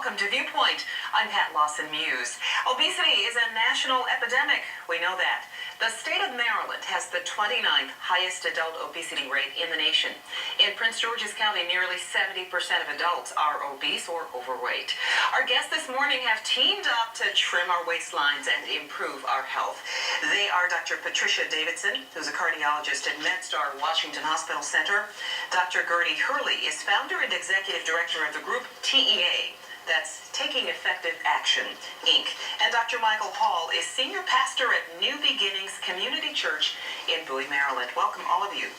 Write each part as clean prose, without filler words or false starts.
Welcome to ViewPoint. I'm Lawson-Muse. Obesity is a national epidemic. We know that. The state of Maryland has the 29th highest adult obesity rate in the nation. In Prince George's County, nearly 70% of adults are obese or overweight. Our guests this morning have teamed up to trim our waistlines and improve our health. They are Dr. Patricia Davidson, who's a cardiologist at MedStar Washington Hospital Center. Dr. Gertie Hurley is founder and executive director of the group TEA. That's Taking Effective Action, Inc. And Dr. Michael Hall is senior pastor at New Beginnings Community Church in Bowie, Maryland. Welcome, all of you.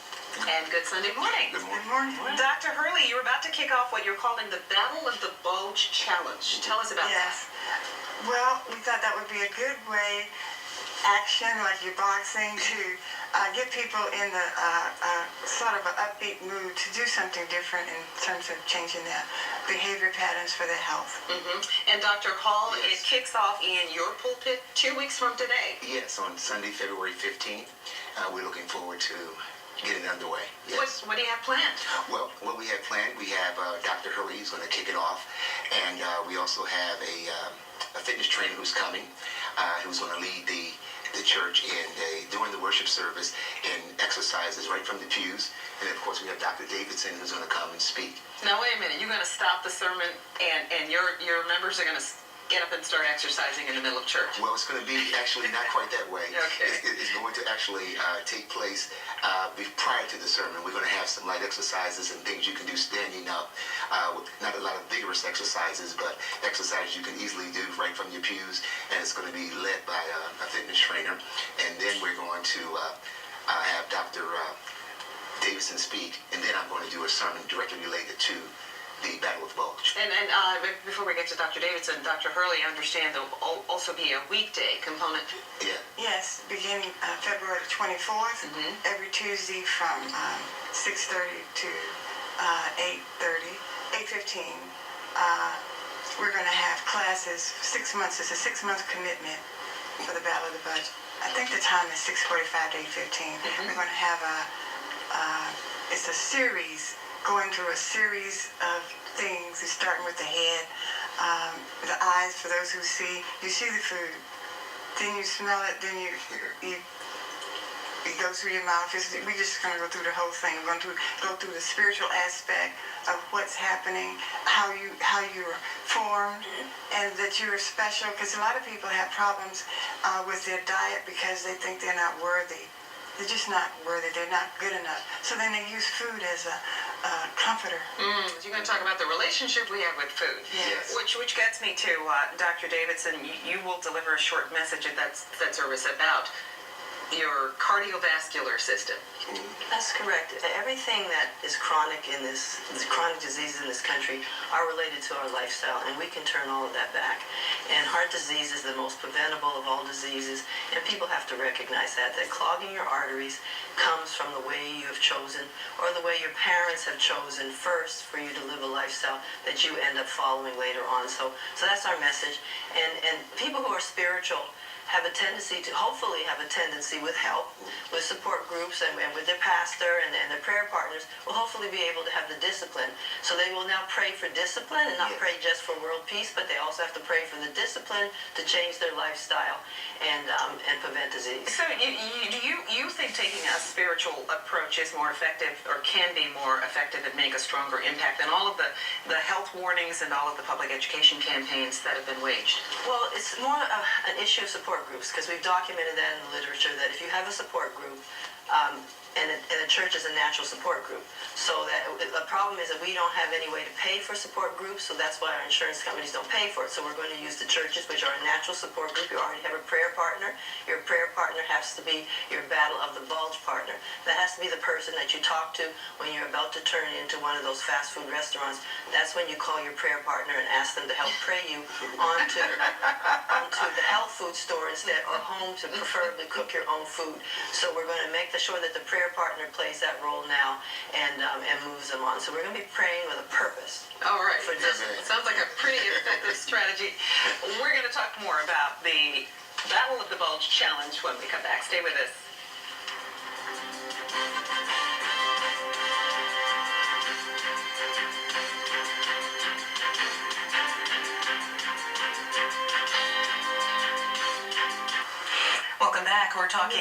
And good Sunday morning. Good morning. Good morning. Dr. Hurley, you're about to kick off what you're calling the Battle of the Bulge Challenge. Tell us about that. Well, we thought that would be a good way, action like your boxing, to get people in the sort of an upbeat mood to do something different in terms of changing their behavior patterns for their health. And Dr. Hall, it kicks off in your pulpit 2 weeks from today. Yes, on Sunday, February 15th. We're looking forward to getting underway. Yes. What do you have planned? Well, what we have planned, we have Dr. Hurley who's going to kick it off, and we also have a fitness trainer who's coming, who's going to lead the church during the worship service in exercises right from the pews. And of course we have Dr. Davidson who's going to come and speak. Now wait a minute, you're going to stop the sermon and your members are going to get up and start exercising in the middle of church? Well, it's going to be actually not quite that way. Okay. It's going to actually take place prior to the sermon. We're going to have some light exercises and things you can do standing up. Not a lot of vigorous exercises, but exercises you can easily do right from your pews. And it's going to be led by a fitness trainer. And then we're going to have Dr. Davidson speak. And then I'm going to do a sermon directly related to the Battle of Bulge. And before we get to Dr. Davidson, Dr. Hurley, I understand there'll also be a weekday component. Yeah. Yes, beginning February 24th, every Tuesday from 6:30 to 8:15. We're going to have classes for 6 months. It's a 6-month commitment for the Battle of the Bulge. I think the time is 6:45 to 8:15. We're going to have it's a series, going through a series of things. You're starting with the head, the eyes for those who see. You see the food, then you smell it, then it goes through your mouth. We're just going to go through the whole thing. We're going to go through the spiritual aspect of what's happening, how you're formed, and that you're special. Because a lot of people have problems with their diet because they think they're not worthy. They're just not worthy. They're not good enough. So then they use food as a comforter. You're going to talk about the relationship we have with food. Yes. Which gets me to Dr. Davidson. You will deliver a short message at that service about your cardiovascular system. That's correct. Everything that is chronic in this chronic diseases in this country are related to our lifestyle, and we can turn all of that back. And heart disease is the most preventable of all diseases, and people have to recognize that clogging your arteries comes from the way you have chosen, or the way your parents have chosen first for you to live a lifestyle that you end up following later on. So that's our message. And people who are spiritual have a tendency to, hopefully have a tendency with help, with support groups and with their pastor and their prayer partners, will hopefully be able to have the discipline. So they will now pray for discipline and not pray just for world peace, but they also have to pray for the discipline to change their lifestyle and prevent disease. So you think taking a spiritual approach is more effective, or can be more effective and make a stronger impact than all of the health warnings and all of the public education campaigns that have been waged? Well, it's more an issue of support groups, because we've documented that in the literature, that if you have a support group, and a church is a natural support group. So that the problem is that we don't have any way to pay for support groups, so that's why our insurance companies don't pay for it. So we're going to use the churches, which are a natural support group. You already have a prayer partner. Your prayer partner has to be your Battle of the Bulge partner. That has to be the person that you talk to when you're about to turn into one of those fast food restaurants. That's when you call your prayer partner and ask them to help pray you onto the health food store instead, or home, to preferably cook your own food. So we're going to make sure that the prayer partner plays that role now and moves them on. So we're going to be praying with a purpose. All right. For this. Sounds like a pretty effective strategy. We're going to talk more about the Battle of the Bulge Challenge when we come back. Stay with us.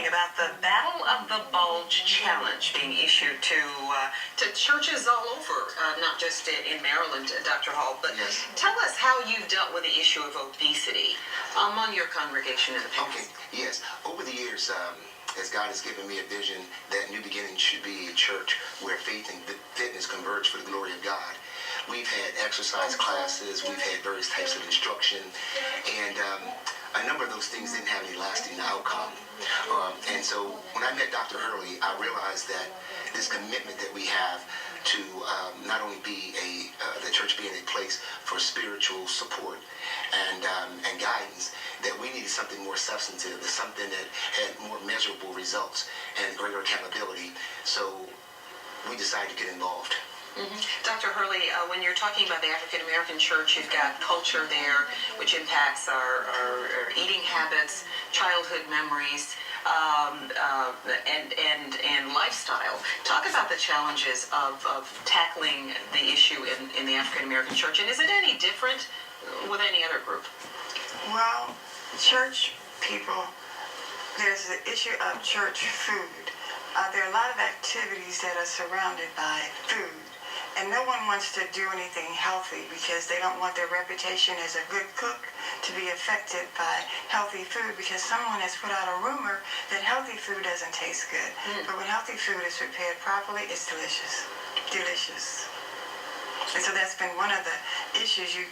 talking about the Battle of the Bulge Challenge being issued to churches all over, not just in Maryland, Dr. Hall. But yes. Tell us how you've dealt with the issue of obesity among your congregation in the past. Okay, yes. Over the years, as God has given me a vision that New Beginning should be a church where faith and fitness converge for the glory of God. We've had exercise classes, we've had various types of instruction, and a number of those things didn't have any lasting outcome. And so when I met Dr. Hurley, I realized that this commitment that we have to not only be the church being a place for spiritual support and guidance, that we needed something more substantive, something that had more measurable results and greater accountability. So we decided to get involved. Dr. Hurley, when you're talking about the African American church, you've got culture there, which impacts our eating habits, childhood memories, and lifestyle. Talk about the challenges of tackling the issue in the African American church, and is it any different with any other group? Well, church people, there's the issue of church food. There are a lot of activities that are surrounded by food. And no one wants to do anything healthy because they don't want their reputation as a good cook to be affected by healthy food, because someone has put out a rumor that healthy food doesn't taste good. But when healthy food is prepared properly, it's delicious. Delicious. And so that's been one of the issues. You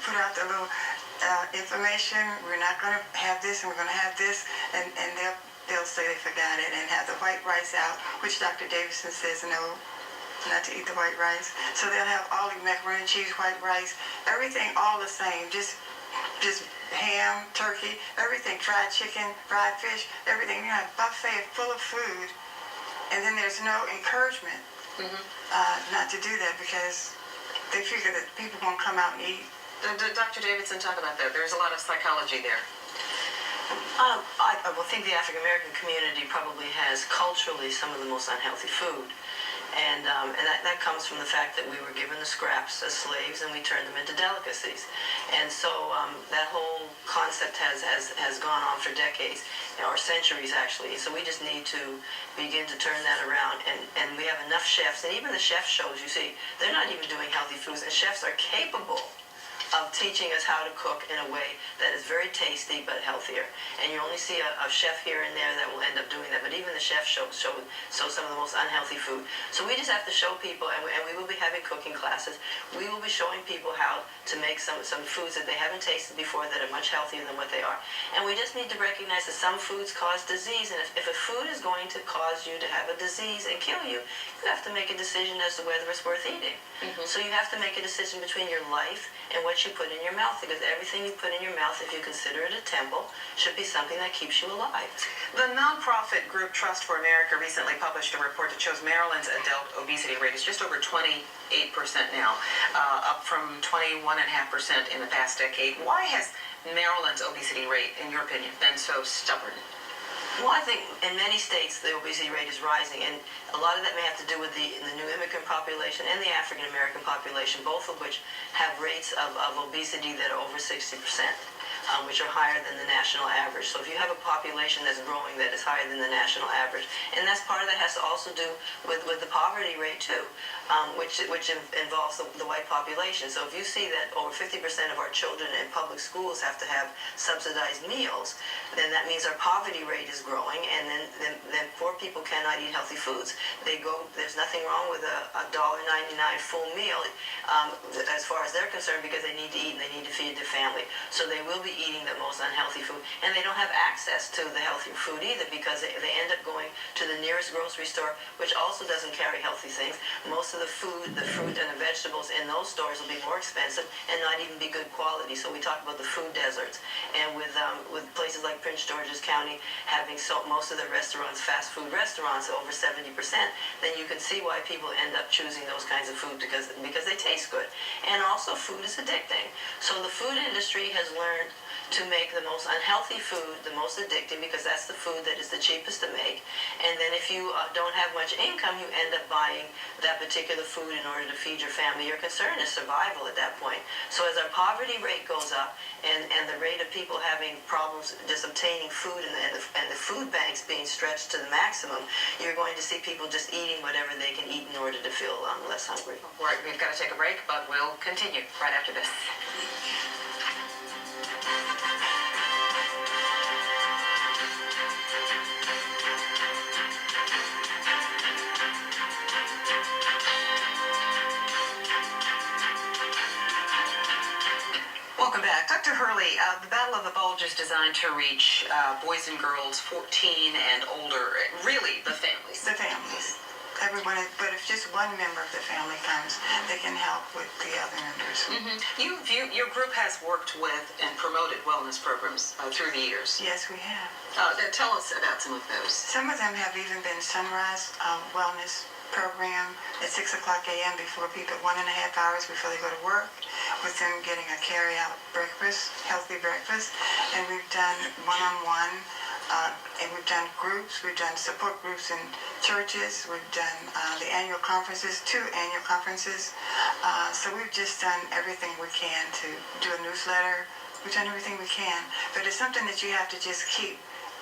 put out the little information, we're not going to have this and we're going to have this, and they'll say they forgot it and have the white rice out, which Dr. Davidson says no, not to eat the white rice. So they'll have all the macaroni and cheese, white rice, everything all the same, just ham, turkey, everything, fried chicken, fried fish, everything. You know, a buffet full of food, and then there's no encouragement not to do that because they figure that people won't come out and eat. Dr. Davidson, talk about that. There's a lot of psychology there. I think the African American community probably has culturally some of the most unhealthy food. And that comes from the fact that we were given the scraps as slaves and we turned them into delicacies. And so that whole concept has gone on for decades, or centuries actually. So we just need to begin to turn that around. And we have enough chefs, and even the chef shows, you see, they're not even doing healthy foods, and chefs are capable of teaching us how to cook in a way that is very tasty but healthier. And you only see a chef here and there that will end up doing that, but even the chefs show some of the most unhealthy food. So we just have to show people, and we will be having cooking classes. We will be showing people how to make some foods that they haven't tasted before that are much healthier than what they are. And we just need to recognize that some foods cause disease, and if a food is going to cause you to have a disease and kill you, you have to make a decision as to whether it's worth eating. So you have to make a decision between your life and what you put in your mouth, because everything you put in your mouth, if you consider it a temple, should be something that keeps you alive. The nonprofit group Trust for America recently published a report that shows Maryland's adult obesity rate is just over 28% now, up from 21.5% in the past decade. Why has Maryland's obesity rate, in your opinion, been so stubborn? Well, I think in many states the obesity rate is rising, and a lot of that may have to do with the new immigrant population and the African American population, both of which have rates of obesity that are over 60%, which are higher than the national average. So if you have a population that's growing that is higher than the national average, and that's part of that has to also do with the poverty rate too, which involves the white population. So if you see that over 50% of our children in public schools have to have subsidized meals, then that means our poverty rate is growing, and then poor people cannot eat healthy foods. There's nothing wrong with a $1.99 full meal as far as they're concerned, because they need to eat and they need to feed their family. So they will be eating the most unhealthy food, and they don't have access to the healthier food either, because they end up going to the nearest grocery store, which also doesn't carry healthy things. Most of the food, the fruit and the vegetables in those stores will be more expensive and not even be good quality. So we talk about the food deserts, and with places like Prince George's County having most of the restaurants, fast food restaurants, over 70%, then you can see why people end up choosing those kinds of food, because they taste good. And also food is addicting. So the food industry has learned to make the most unhealthy food the most addictive, because that's the food that is the cheapest to make. And then if you don't have much income, you end up buying that particular food in order to feed your family. Your concern is survival at that point. So as our poverty rate goes up, and the rate of people having problems just obtaining food, and the food banks being stretched to the maximum, you're going to see people just eating whatever they can eat in order to feel less hungry. Right, we've got to take a break, but we'll continue right after this. Welcome back. Dr. Hurley, the Battle of the Bulge is designed to reach boys and girls 14 and older, really the families. The families. Everyone, but if just one member of the family comes, they can help with the other members. Your group has worked with and promoted wellness programs through the years. Yes, we have. Tell us about some of those. Some of them have even been sunrise wellness program at 6 o'clock a.m. before people, 1.5 hours before they go to work, with them getting a carry-out breakfast, healthy breakfast. And we've done one-on-one, and we've done groups. We've done support groups in churches. We've done the annual conferences, 2 annual conferences. So we've just done everything we can to do a newsletter. We've done everything we can, but it's something that you have to just keep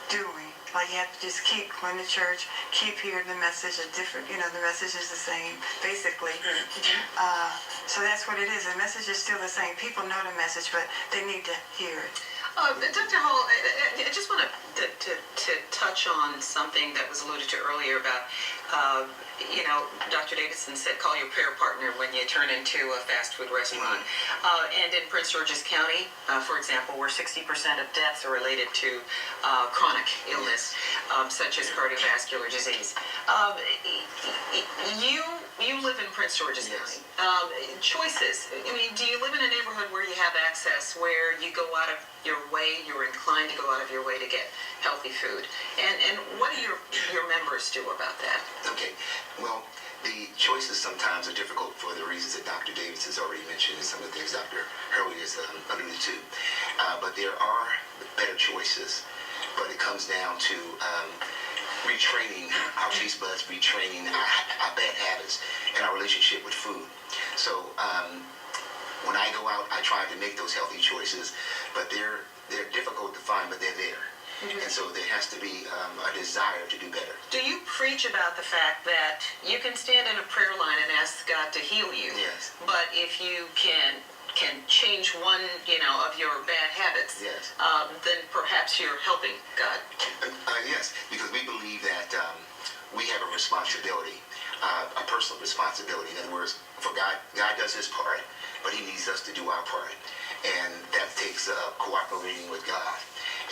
doing. Like, you have to just keep going to church, keep hearing the message. A different, the message is the same, basically. So that's what it is. The message is still the same. People know the message, but they need to hear it. Dr. Hall, I just want to touch on something that was alluded to earlier about, Dr. Davidson said, call your prayer partner when you turn into a fast food restaurant. And in Prince George's County, for example, where 60% of deaths are related to chronic illness, such as cardiovascular disease. You live in Prince George's County. Choices. I mean, do you live in a neighborhood where you have access, where you go out of your way, you're inclined to go out of your way to get healthy food? And what do your members do about that? Okay, well, the choices sometimes are difficult for the reasons that Dr. Davidson has already mentioned, and some of the things Dr. Hurley has alluded to. But there are better choices, but it comes down to retraining our taste buds, retraining our bad habits, and our relationship with food. So when I go out, I try to make those healthy choices, but they're difficult to find, but they're there. And so there has to be a desire to do better. Do you preach about the fact that you can stand in a prayer line and ask God to heal you? Yes. But if you can change one, of your bad habits, yes, then perhaps you're helping God. Yes, because we believe that we have a responsibility, a personal responsibility. In other words, for God does his part, but he needs us to do our part. And that takes cooperating with God.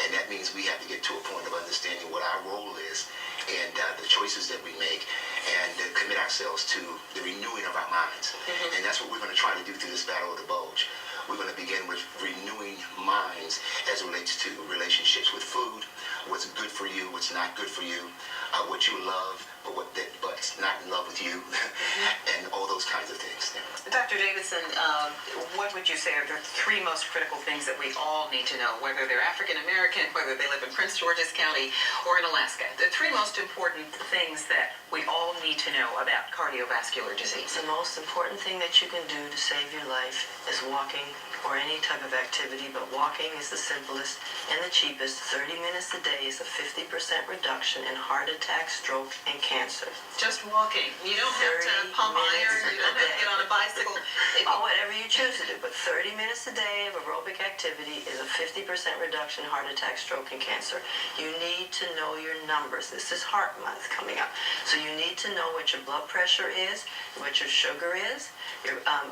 And that means we have to get to a point of understanding what our role is and the choices that we make, and commit ourselves to the renewing of our minds. And that's what we're going to try to do through this Battle of the Bulge. We're going to begin with renewing minds as it relates to relationships with food, what's good for you, what's not good for you, what you love, but's not in love with you, and all those kinds of things. Dr. Davidson, what would you say are the 3 most critical things that we all need to know, whether they're African American, whether they live in Prince George's County or in Alaska? The 3 most important things that we all need to know about cardiovascular disease. The most important thing that you can do to save your life is walking, or any type of activity, but walking is the simplest and the cheapest. 30 minutes a day is a 50% reduction in heart attack, stroke, and cancer. Just walking. You don't have to pump iron, you don't have to get on a bicycle. Or whatever you choose to do, but 30 minutes a day of aerobic activity is a 50% reduction in heart attack, stroke, and cancer. You need to know your numbers. This is Heart Month coming up. So you need to know what your blood pressure is, what your sugar is,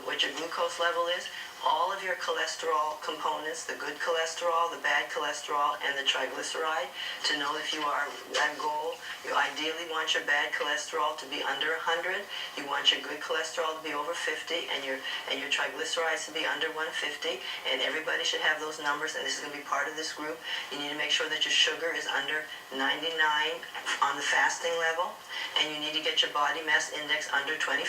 what your glucose level is, all of your cholesterol components, the good cholesterol, the bad cholesterol, and the triglyceride, to know if you are at goal. You ideally want your bad cholesterol to be under 100. You want your good cholesterol to be over 50, and your triglycerides to be under 150. And everybody should have those numbers, and this is going to be part of this group. You need to make sure that your sugar is under 99 on the fasting level, and you need to get your body mass index under 25.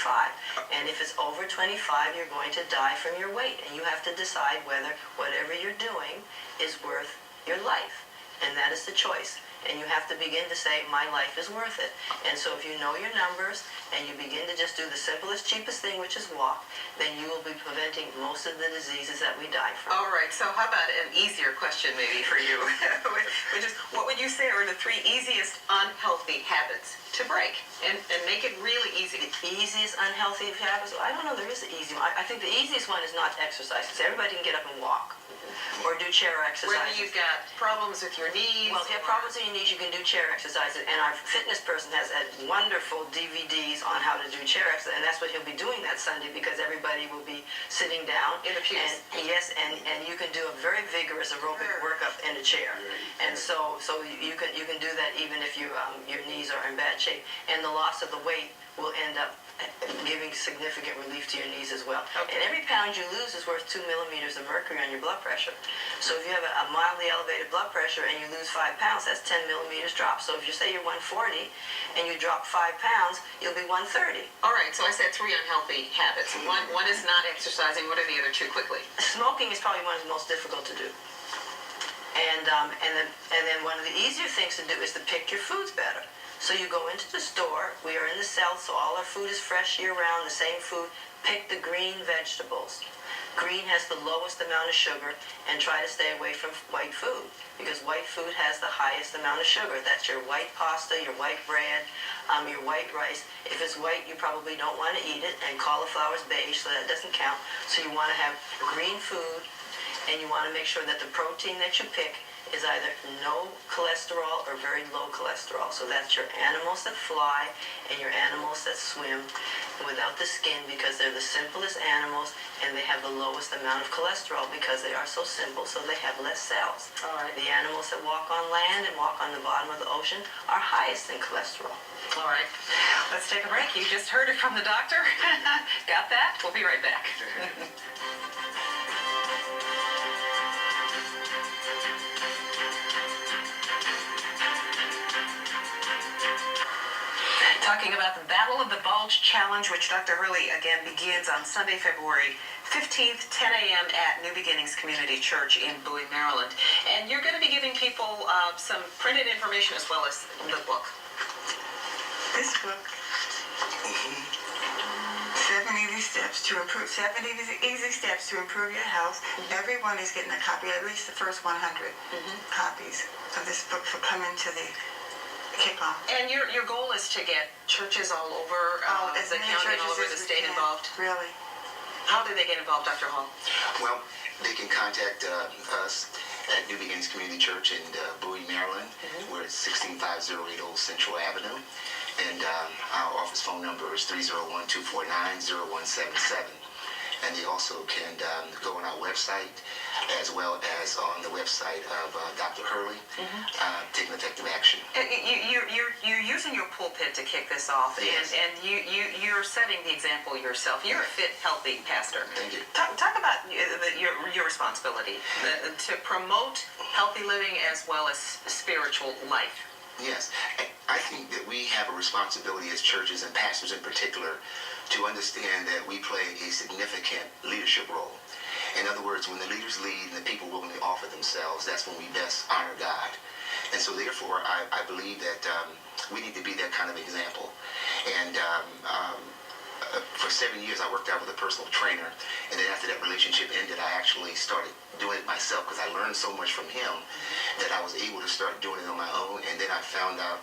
And if it's over 25, you're going to die from your weight. weight, and you have to decide whether whatever you're doing is worth your life, and that is the choice. And you have to begin to say, my life is worth it. And so if you know your numbers and you begin to just do the simplest, cheapest thing, which is walk, then you will be preventing most of the diseases that we die from. All right, so how about an easier question maybe for you, which is, what would you say are the 3 easiest unhealthy habits to break and make it really easy? The easiest unhealthy habits? I don't know, there is an easy one. I think the easiest one is not exercise, because everybody can get up and walk or do chair exercises. Whether you've got problems with your knees. Well, if you have problems with your knees, you can do chair exercises. And our fitness person has wonderful DVDs on how to do chair exercise. And that's what he'll be doing that Sunday, because everybody will be sitting down. In the pews. And you can do a very vigorous aerobic workup in a chair. And so you can do that even if your knees are in bad shape. And the loss of the weight will end up giving significant relief to your knees as well. Okay. And every pound you lose is worth 2 millimeters of mercury on your blood pressure. So if you have a mildly elevated blood pressure and you lose 5 pounds, that's 10 millimeters drop. So if you say you're 140 and you drop 5 pounds, you'll be 130. All right, so I said 3 unhealthy habits. One is not exercising. What are the other 2 quickly? Smoking is probably one of the most difficult to do. And then one of the easier things to do is to pick your foods better. So you go into the store, we are in the South, so all our food is fresh year-round, the same food. Pick the green vegetables. Green has the lowest amount of sugar, and try to stay away from white food, because white food has the highest amount of sugar. That's your white pasta, your white bread, your white rice. If it's white, you probably don't want to eat it, and cauliflower is beige, so that doesn't count. So you want to have green food, and you want to make sure that the protein that you pick is either no cholesterol or very low cholesterol. So that's your animals that fly and your animals that swim without the skin, because they're the simplest animals and they have the lowest amount of cholesterol because they are so simple, so they have less cells. All right. The animals that walk on land and walk on the bottom of the ocean are highest in cholesterol. All right, let's take a break. You just heard it from the doctor. Got that? We'll be right back. Talking about the Battle of the Bulge Challenge, which Dr. Hurley again begins on Sunday, February 15th, 10 a.m. at New Beginnings Community Church in Bowie, Maryland. And you're going to be giving people some printed information as well as the book. This book, 7 Easy Steps to Improve, 7 Easy Steps to Improve Your Health. Everyone is getting a copy, at least the first 100 copies of this book for coming to the kickoff. And your goal is to get churches all over as the many county and all churches over as the we state can. involved. Really. How do they get involved, Dr. Hall? Well, they can contact us at New Beginnings Community Church in Bowie, Maryland. We're at 16508 Old Central Avenue. And our office phone number is 301-249-0177. And they also can go on our website, as well as on the website of Dr. Hurley, taking effective action. You're using your pulpit to kick this off, Yes. and you're setting the example yourself. You're a fit, healthy pastor. Thank you. Talk about your responsibility to promote healthy living as well as spiritual life. Yes, I think that we have a responsibility as churches and pastors in particular to understand that we play a significant leadership role. In other words, when the leaders lead and the people willingly offer themselves, that's when we best honor God. And so therefore, I believe that we need to be that kind of example. And for 7 years, I worked out with a personal trainer. And then after that relationship ended, I actually started doing it myself because I learned so much from him that I was able to start doing it on my own. And then I found out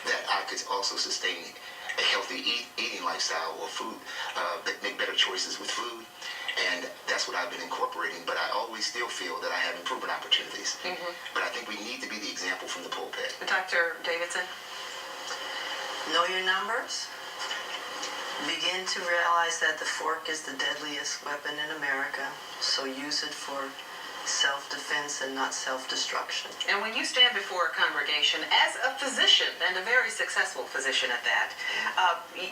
that I could also sustain a healthy eating lifestyle or food, make better choices with food. And that's what I've been incorporating. But I always still feel that I have improvement opportunities. But I think we need to be the example from the pulpit. Dr. Davidson? Know your numbers. Begin to realize that the fork is the deadliest weapon in America, so use it for self-defense and not self-destruction. And when you stand before a congregation as a physician, and a very successful physician at that,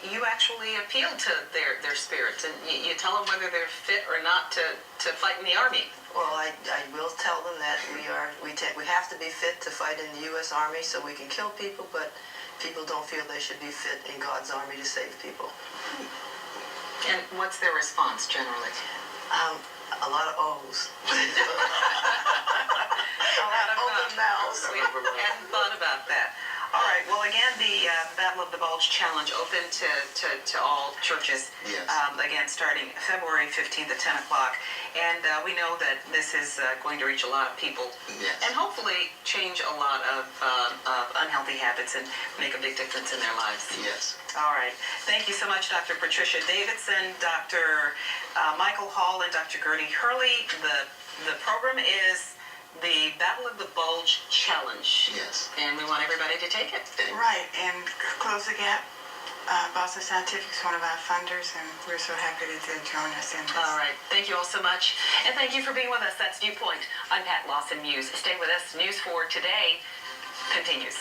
you actually appeal to their spirits, and you tell them whether they're fit or not to fight in the Army. Well, I will tell them that we have to be fit to fight in the U.S. Army so we can kill people, but people don't feel they should be fit in God's Army to save people. And what's their response generally? A lot of O's. A lot of Open mouths. We hadn't thought about that. All right. Well, again, the Battle of the Bulge Challenge open to all churches. Yes. Again, starting February 15th at 10 o'clock. And we know that this is going to reach a lot of people. Yes. And hopefully change a lot of unhealthy habits and make a big difference in their lives. Yes. All right. Thank you so much, Dr. Patricia Davidson, Dr. Michael Hall, and Dr. Gertie Hurley. The program is the Battle of the Bulge Challenge. Yes. And we want everybody to take it. Right, and Close the Gap, Boston Scientific is one of our funders, and we're so happy that they join us in this. All right. Thank you all so much. And thank you for being with us. That's ViewPoint. I'm Pat Lawson-Muse. Stay with us. News for Today continues.